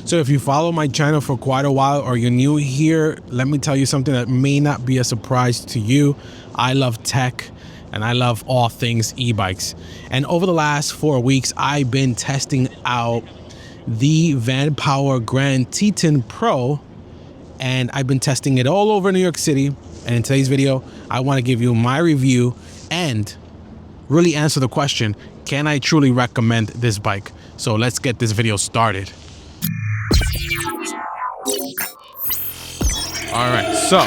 So if you follow my channel for quite a while or you're new here, let me tell you something that may not be a surprise to you. I love tech and I love all things e-bikes. And over the last 4 weeks, I've been testing out the Vanpowers GrandTeton Pro, and I've been testing it all over New York City. And in today's video, I want to give you my review and really answer the question, can I truly recommend this bike? So let's get this video started. All right, so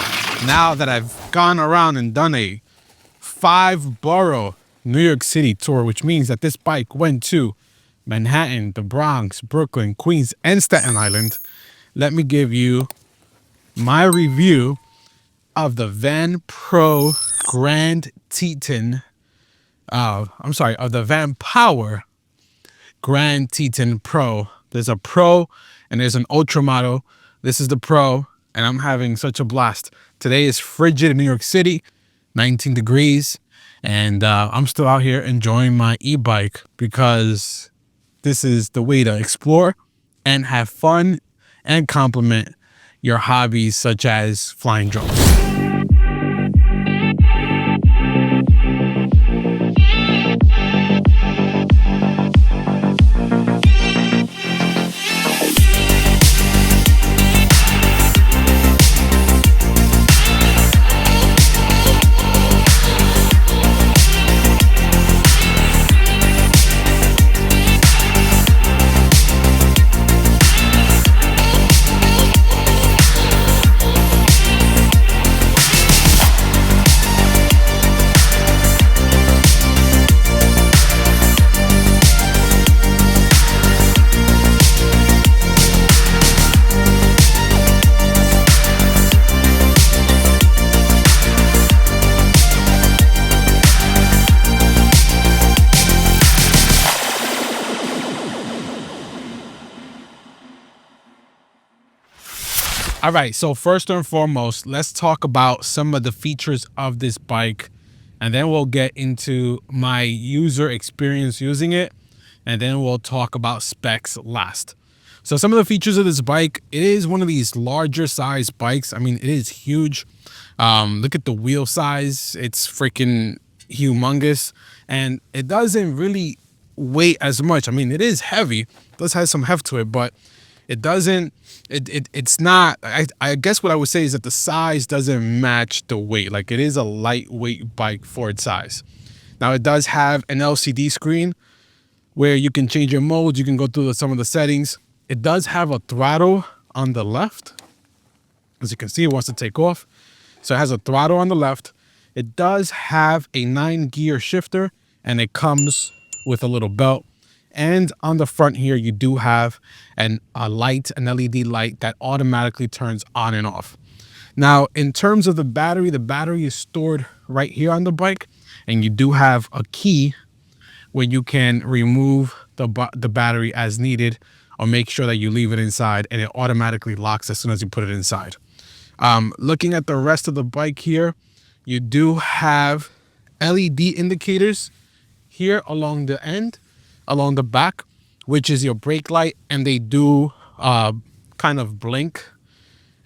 now that I've gone around and done a 5-borough New York City tour, which means that this bike went to Manhattan, the Bronx, Brooklyn, Queens, and Staten Island, let me give you my review of the Vanpowers GrandTeton, of the Vanpowers GrandTeton Pro. There's a Pro and there's an Ultra model. This is the Pro, and I'm having such a blast. Today is frigid in New York City, 19 degrees, and I'm still out here enjoying my e-bike because this is the way to explore and have fun and complement your hobbies such as flying drones. All right, so first and foremost, let's talk about some of the features of this bike, and then we'll get into my user experience using it, and then we'll talk about specs last. So some of the features of this bike, it is one of these larger size bikes. I mean, it is huge. Look at the wheel size. It's freaking humongous, and it doesn't really weigh as much. I mean, it is heavy. It does have some heft to it, but it doesn't, it's not, I guess what I would say is that the size doesn't match the weight. Like, it is a lightweight bike for its size. Now, it does have an LCD screen where you can change your modes. You can go through some of the settings. It does have a throttle on the left. As you can see, it wants to take off. So it has a throttle on the left. It does have a 9-gear shifter, and it comes with a little belt. And on the front here, you do have an LED light that automatically turns on and off. Now, in terms of the battery is stored right here on the bike, and you do have a key where you can remove the battery as needed, or make sure that you leave it inside, and it automatically locks as soon as you put it inside. Looking at the rest of the bike here, you do have LED indicators here along the end, along the back, which is your brake light, and they do kind of blink.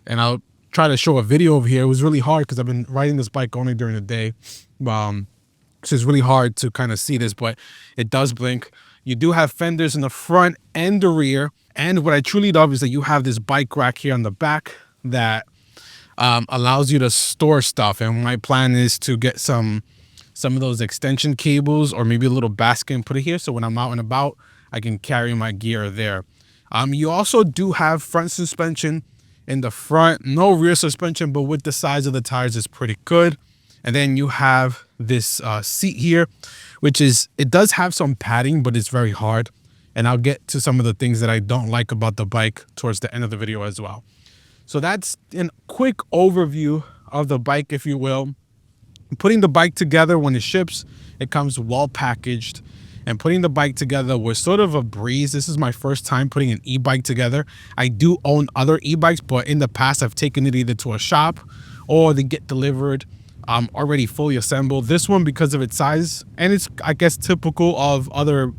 And I'll try to show a video over here. It was really hard because I've been riding this bike only during the day, so it's really hard to kind of see this, but it does blink. You do have fenders in the front and the rear, and what I truly love is that you have this bike rack here on the back that allows you to store stuff. And my plan is to get some of those extension cables or maybe a little basket and put it here, so when I'm out and about, I can carry my gear there. You also do have front suspension in the front, no rear suspension, but with the size of the tires, it's pretty good. And then you have this seat here, which is, it does have some padding, but it's very hard. And I'll get to some of the things that I don't like about the bike towards the end of the video as well. So that's a quick overview of the bike, if you will. Putting the bike together, when it ships, it comes well packaged, and putting the bike together was sort of a breeze. This is my first time putting an e-bike together. I do own other e-bikes, but in the past I've taken it either to a shop or they get delivered already fully assembled. This one, because of its size, and it's, I guess, typical of other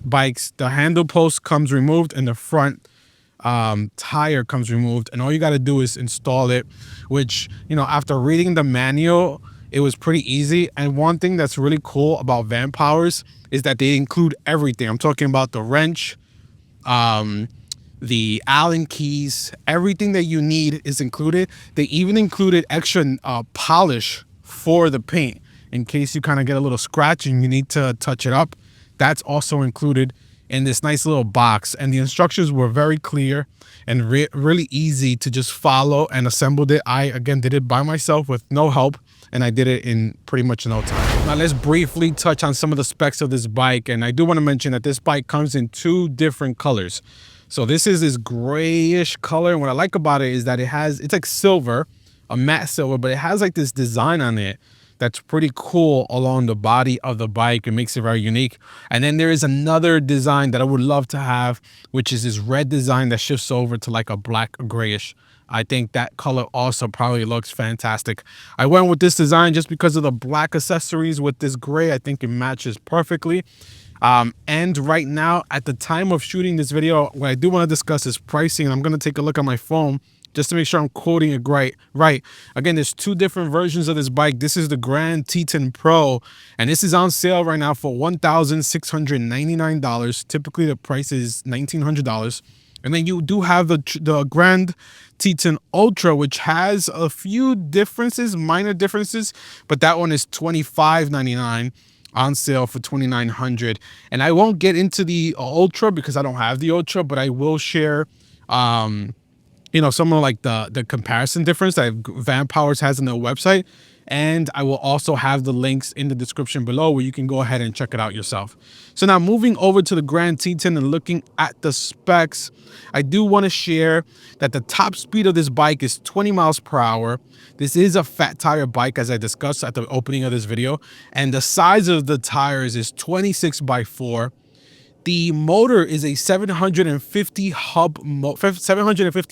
bikes, the handle post comes removed and the front tire comes removed, and all you got to do is install it, which, you know, after reading the manual, it was pretty easy. And one thing that's really cool about Vanpowers is that they include everything. I'm talking about the wrench, the Allen keys, everything that you need is included. They even included extra polish for the paint in case you kind of get a little scratch and you need to touch it up. That's also included in this nice little box, and the instructions were very clear and really easy to just follow, and assembled it. I again did it by myself with no help, and I did it in pretty much no time. Now let's briefly touch on some of the specs of this bike, and I do want to mention that this bike comes in 2 different colors. So this is this grayish color, and what I like about it is that it's like silver, a matte silver, but it has like this design on it that's pretty cool along the body of the bike. It makes it very unique. And then there is another design that I would love to have, which is this red design that shifts over to like a black grayish. I think that color also probably looks fantastic. I went with this design just because of the black accessories with this gray. I think it matches perfectly. And right now, at the time of shooting this video, what I do want to discuss is pricing. And I'm going to take a look at my phone just to make sure I'm quoting it right. Again, there's 2 different versions of this bike. This is the GrandTeton Pro, and this is on sale right now for $1,699. Typically, the price is $1,900. And then you do have the GrandTeton-Ultra, which has a few differences, minor differences, but that one is $25.99. on sale for $2,900. And I won't get into the Ultra because I don't have the Ultra, but I will share you know, some of like the comparison difference that Vanpowers has on their website. And I will also have the links in the description below where you can go ahead and check it out yourself. So now moving over to the GrandTeton and looking at the specs, I do want to share that the top speed of this bike is 20 miles per hour. This is a fat tire bike, as I discussed at the opening of this video. And the size of the tires is 26x4. The motor is a 750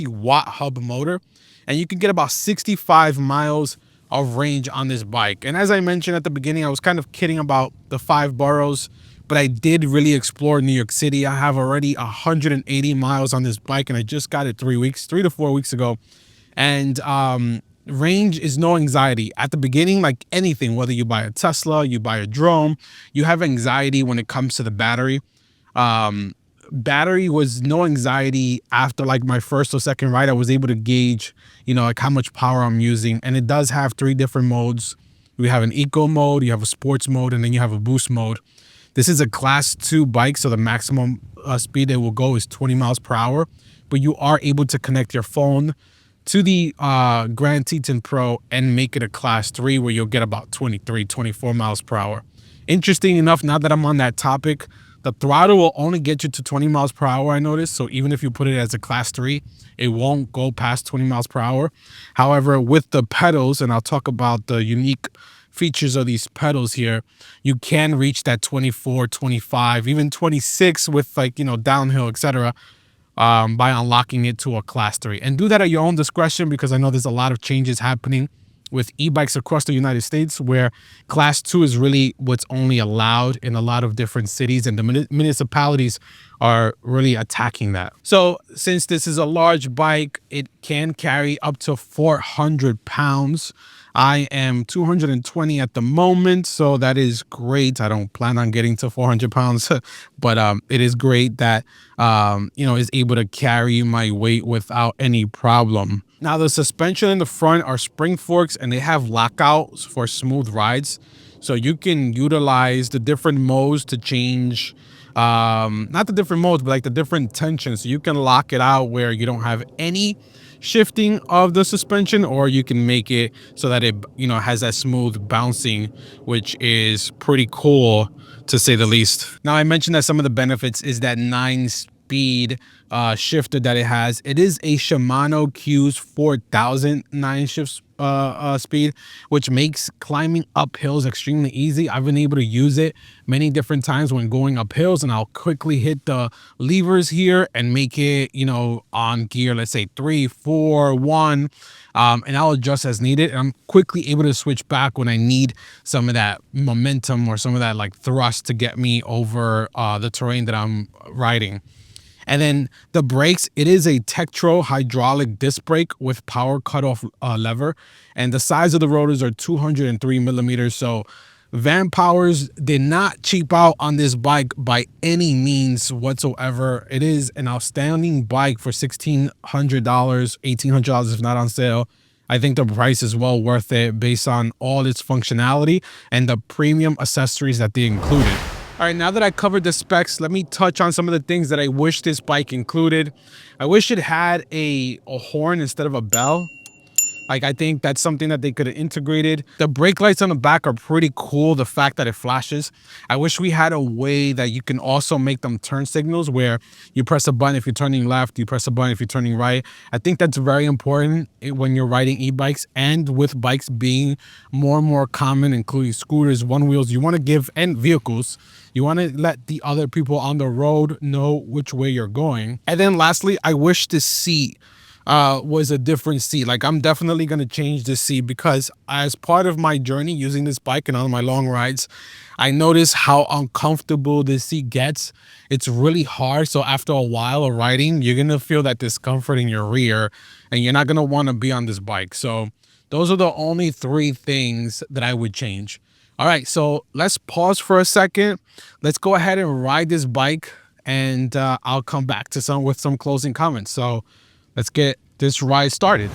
watt hub motor, and you can get about 65 miles of range on this bike. And as I mentioned at the beginning, I was kind of kidding about the 5 boroughs, but I did really explore New York City. I have already 180 miles on this bike, and I just got it 3 to 4 weeks ago. And range is no anxiety. At the beginning, like anything, whether you buy a Tesla, you buy a drone, you have anxiety when it comes to the battery. Battery was no anxiety after like my first or second ride. I was able to gauge, you know, like how much power I'm using. And it does have 3 different modes. We have an eco mode, you have a sports mode, and then you have a boost mode. This is a class 2 bike, so the maximum speed it will go is 20 miles per hour. But you are able to connect your phone to the GrandTeton Pro and make it a class 3 where you'll get about 24 miles per hour. Interesting enough, now that I'm on that topic, the throttle will only get you to 20 miles per hour, I noticed. So even if you put it as a class 3, it won't go past 20 miles per hour. However, with the pedals, and I'll talk about the unique features of these pedals here, you can reach that 24, 25, even 26 with like, you know, downhill, etc. By unlocking it to a class 3. And do that at your own discretion, because I know there's a lot of changes happening with e-bikes across the United States, where class 2 is really what's only allowed in a lot of different cities, and the municipalities are really attacking that. So since this is a large bike, it can carry up to 400 pounds. I am 220 at the moment, so that is great. I don't plan on getting to 400 pounds, but it is great that, you know, is able to carry my weight without any problem. Now, the suspension in the front are spring forks, and they have lockouts for smooth rides. So you can utilize the different modes to change, not the different modes, but like the different tensions. So you can lock it out where you don't have any shifting of the suspension, or you can make it so that it, you know, has that smooth bouncing, which is pretty cool to say the least. Now, I mentioned that some of the benefits is that 9-speed shifter that it has. It is a Shimano Q's 4000 9-shift speed, which makes climbing up hills extremely easy. I've been able to use it many different times when going up hills, and I'll quickly hit the levers here and make it, you know, on gear, let's say 3, 4, 1, and I'll adjust as needed. And I'm quickly able to switch back when I need some of that momentum or some of that like thrust to get me over the terrain that I'm riding. And then the brakes, it is a Tektro hydraulic disc brake with power cutoff lever. And the size of the rotors are 203 millimeters. So Vanpowers did not cheap out on this bike by any means whatsoever. It is an outstanding bike for $1,600, $1,800 if not on sale. I think the price is well worth it based on all its functionality and the premium accessories that they included. All right, now that I covered the specs, let me touch on some of the things that I wish this bike included. I wish it had a horn instead of a bell. Like, I think that's something that they could have integrated. The brake lights on the back are pretty cool, the fact that it flashes. I wish we had a way that you can also make them turn signals where you press a button if you're turning left, you press a button if you're turning right. I think that's very important when you're riding e-bikes, and with bikes being more and more common, including scooters, one wheels, you want to give, and vehicles, you want to let the other people on the road know which way you're going. And then lastly, I wish this seat was a different seat. Like, I'm definitely going to change this seat because as part of my journey using this bike and on my long rides, I notice how uncomfortable this seat gets. It's really hard. So after a while of riding, you're going to feel that discomfort in your rear and you're not going to want to be on this bike. So those are the only 3 things that I would change. All right, so let's pause for a second. Let's go ahead and ride this bike, and I'll come back to with some closing comments. So let's get this ride started.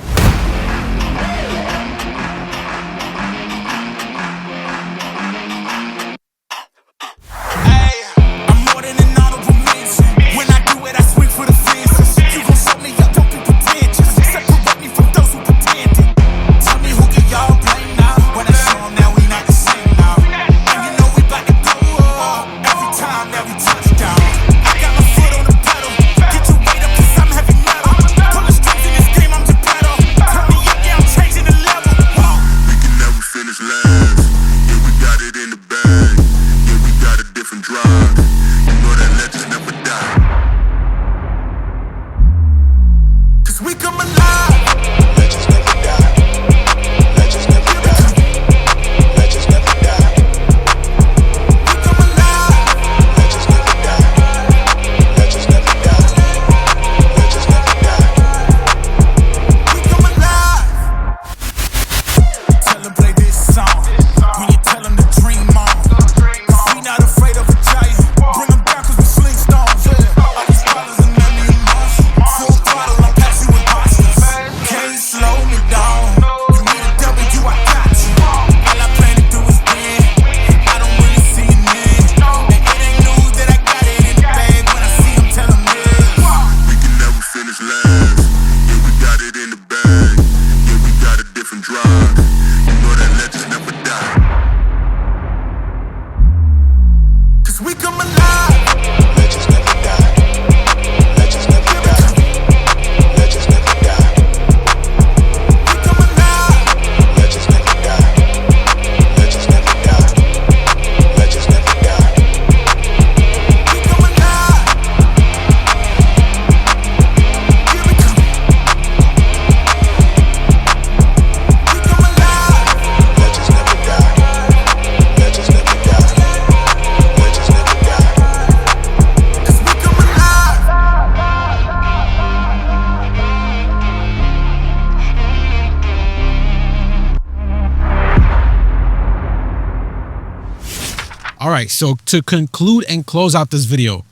All right, so to conclude and close out this video,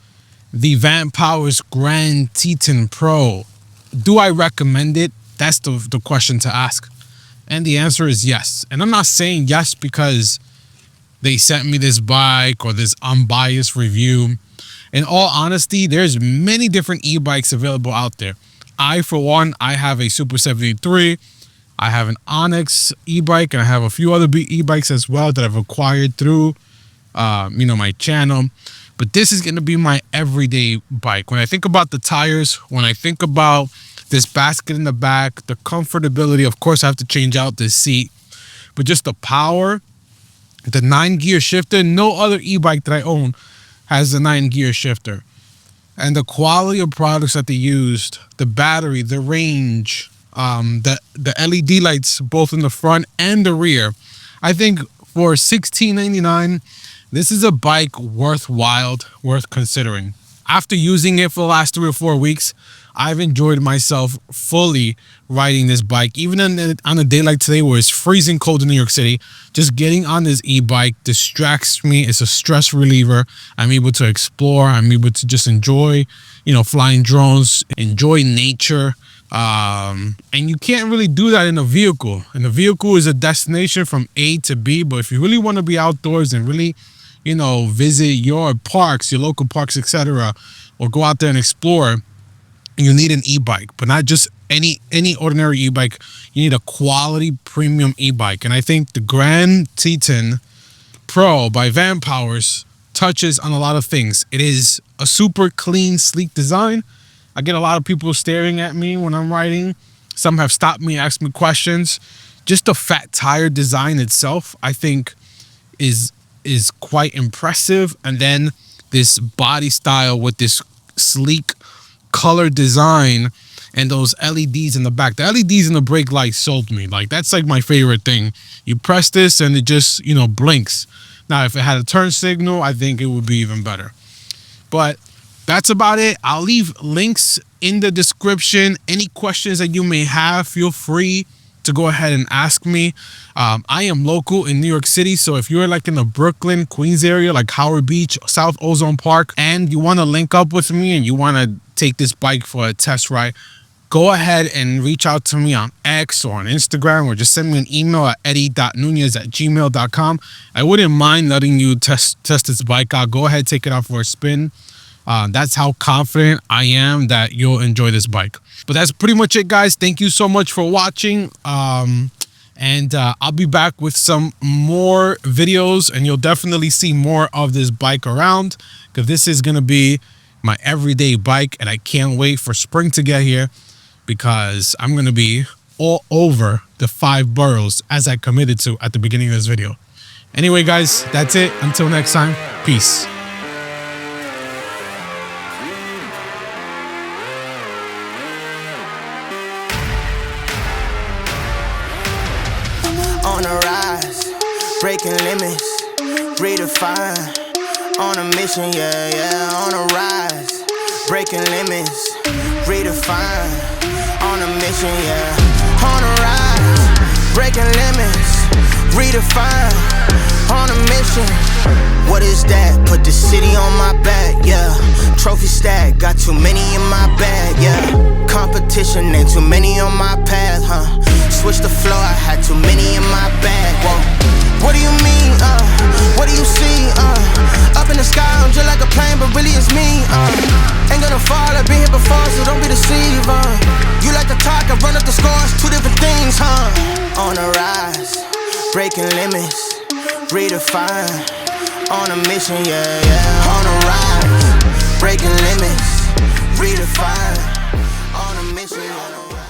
the Vanpowers GrandTeton Pro, do I recommend it? That's the question to ask. And the answer is yes. And I'm not saying yes because they sent me this bike or this unbiased review. In all honesty, there's many different e-bikes available out there. For one, I have a Super 73. I have an Onyx e-bike, and I have a few other e-bikes as well that I've acquired through my channel. But this is going to be my everyday bike. When I think about the tires, when I think about this basket in the back, the comfortability, of course I have to change out this seat, but just the power, the 9-gear shifter. No other e-bike that I own has the 9-gear shifter. And the quality of products that they used, the battery, the range, the LED lights both in the front and the rear. I think for $16.99, this is a bike worth considering. After using it for the last 3 or 4 weeks, I've enjoyed myself fully riding this bike. Even on a day like today where it's freezing cold in New York City, just getting on this e-bike distracts me. It's a stress reliever. I'm able to explore. I'm able to just enjoy, flying drones, enjoy nature. And you can't really do that in a vehicle. And a vehicle is a destination from A to B. But if you really want to be outdoors and really, visit your parks, your local parks, etc., or go out there and explore, you need an e-bike. But not just any ordinary e-bike. You need a quality premium e-bike. And I think the GrandTeton Pro by Vanpowers touches on a lot of things. It is a super clean, sleek design. I get a lot of people staring at me when I'm riding. Some have stopped me, asked me questions. Just the fat tire design itself, I think, is quite impressive. And then this body style with this sleek color design and those LEDs in the back. The LEDs in the brake light sold me. Like, that's like my favorite thing. You press this and it just, blinks. Now, if it had a turn signal, I think it would be even better. But that's about it. I'll leave links in the description. Any questions that you may have, feel free to go ahead and ask me. I am local in New York City, so if you're like in the Brooklyn, Queens area, like Howard Beach, South Ozone Park, and you want to link up with me and you want to take this bike for a test ride, go ahead and reach out to me on X or on Instagram, or just send me an email at eddie.nunez@gmail.com. I wouldn't mind letting you test this bike out. Go ahead, take it out for a spin. That's how confident I am that you'll enjoy this bike. But that's pretty much it, guys. Thank you so much for watching. And I'll be back with some more videos, and you'll definitely see more of this bike around, because this is going to be my everyday bike. And I can't wait for spring to get here, because I'm going to be all over the 5 boroughs as I committed to at the beginning of this video. Anyway, guys, that's it. Until next time, peace. On a rise, breaking limits, redefine. On a mission, yeah, on a rise, breaking limits, redefine. On a mission, yeah, on a rise, breaking limits, redefine. On a mission. What is that? Put the city on my back, yeah. Trophy stack, got too many in my bag, yeah. Competition, ain't too many on my path, huh? Switch the flow, I had too many in my bag, whoa. What do you mean, what do you see, Up in the sky, I'm just like a plane, but really it's me, Ain't gonna fall, I've been here before, so don't be deceived, You like to talk, I run up the scores, 2 different things, On a rise, breaking limits, redefine. On a mission, yeah, on a rise, breaking limits, redefine. On a mission, on a rise.